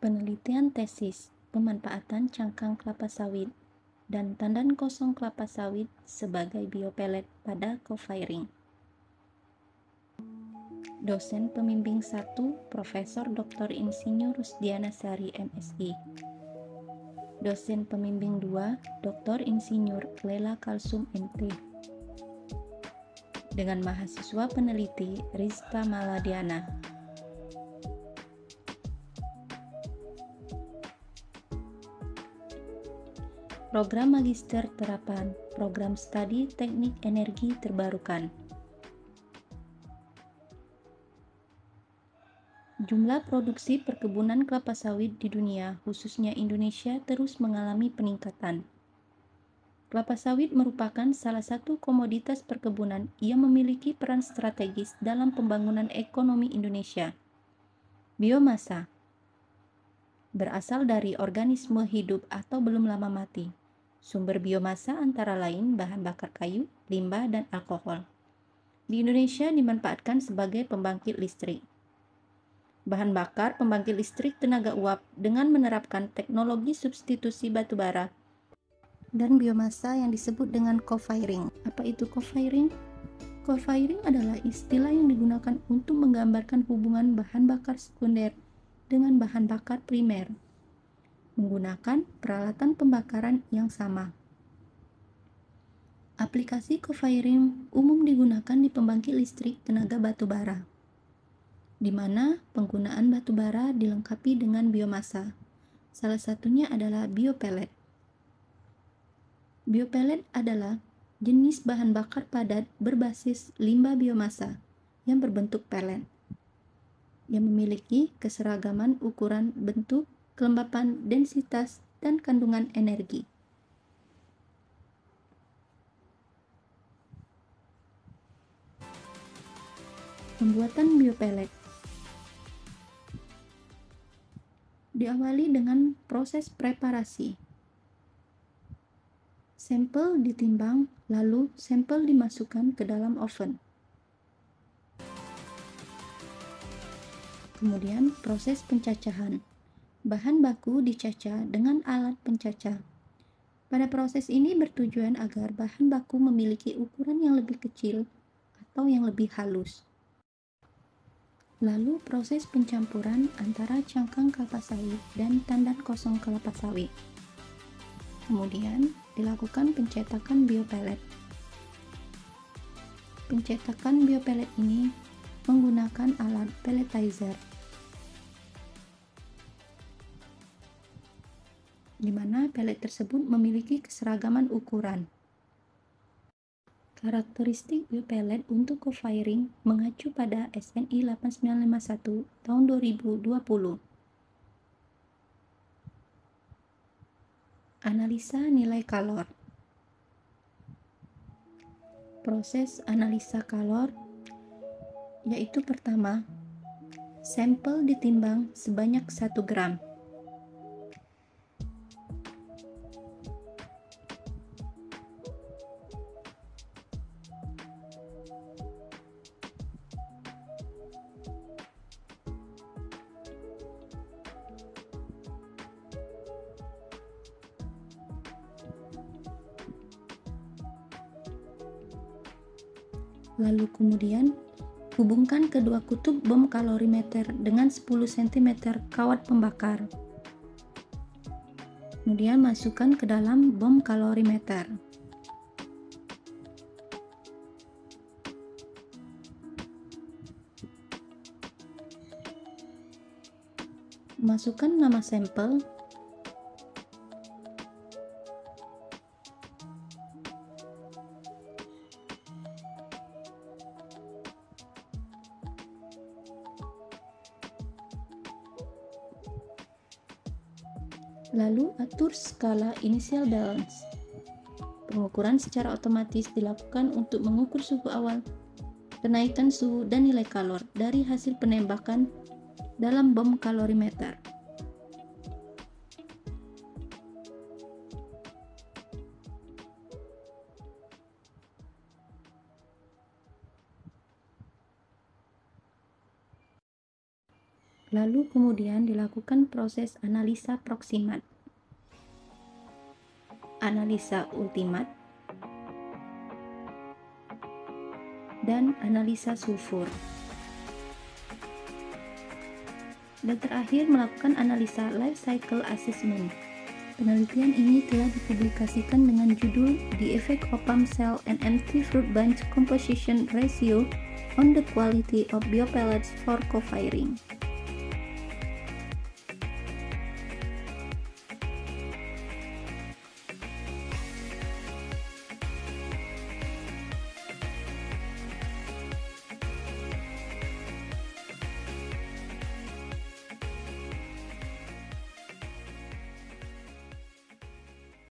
Penelitian tesis pemanfaatan cangkang kelapa sawit dan tandan kosong kelapa sawit sebagai biopelet pada co-firing. Dosen pembimbing 1 Profesor Dr. Insinyur Rusdiana Sari MSI. Dosen pembimbing 2 Dr. Insinyur Lela Kalsum MT. Dengan mahasiswa peneliti Rizka Maladiana. Program Magister Terapan Program Studi Teknik Energi Terbarukan. Jumlah produksi perkebunan kelapa sawit di dunia, khususnya Indonesia, terus mengalami peningkatan. Kelapa sawit merupakan salah satu komoditas perkebunan yang memiliki peran strategis dalam pembangunan ekonomi Indonesia. Biomasa berasal dari organisme hidup atau belum lama mati. Sumber biomasa antara lain bahan bakar kayu, limbah, dan alkohol. Di Indonesia dimanfaatkan sebagai pembangkit listrik. Bahan bakar pembangkit listrik tenaga uap dengan menerapkan teknologi substitusi batu bara dan biomasa yang disebut dengan co-firing. Apa itu co-firing? Co-firing adalah istilah yang digunakan untuk menggambarkan hubungan bahan bakar sekunder dengan bahan bakar primer menggunakan peralatan pembakaran yang sama. Aplikasi co-firing umum digunakan di pembangkit listrik tenaga batu bara, di mana penggunaan batu bara dilengkapi dengan biomasa. Salah satunya adalah biopelet. Biopelet adalah jenis bahan bakar padat berbasis limbah biomasa yang berbentuk pelet, yang memiliki keseragaman ukuran, bentuk, kelembapan, densitas, dan kandungan energi. Pembuatan biopelet diawali dengan proses preparasi. Sampel ditimbang, lalu sampel dimasukkan ke dalam oven. Kemudian proses pencacahan. Bahan baku dicacah dengan alat pencacah. Pada proses ini bertujuan agar bahan baku memiliki ukuran yang lebih kecil atau yang lebih halus. Lalu proses pencampuran antara cangkang kelapa sawit dan tandan kosong kelapa sawit. Kemudian dilakukan pencetakan biopelet. Pencetakan biopelet ini menggunakan alat pelletizer, di mana pelet tersebut memiliki keseragaman ukuran. Karakteristik biopelet untuk co-firing mengacu pada SNI 8951 tahun 2020. Analisa nilai kalor. Proses analisa kalor yaitu pertama, sampel ditimbang sebanyak 1 gram. Lalu kemudian hubungkan kedua kutub bom kalorimeter dengan 10 cm kawat pembakar. Kemudian masukkan ke dalam bom kalorimeter. Masukkan nama sampel, lalu atur skala initial balance. Pengukuran secara otomatis dilakukan untuk mengukur suhu awal, kenaikan suhu dan nilai kalor dari hasil penembakan dalam bom kalorimeter. Lalu kemudian dilakukan proses analisa proksimat, analisa ultimat, dan analisa sulfur. Dan terakhir melakukan analisa life cycle assessment. Penelitian ini telah dipublikasikan dengan judul The Effect of Palm Cell and Empty Fruit Bunch Composition Ratio on the Quality of Biopellets for Co-Firing.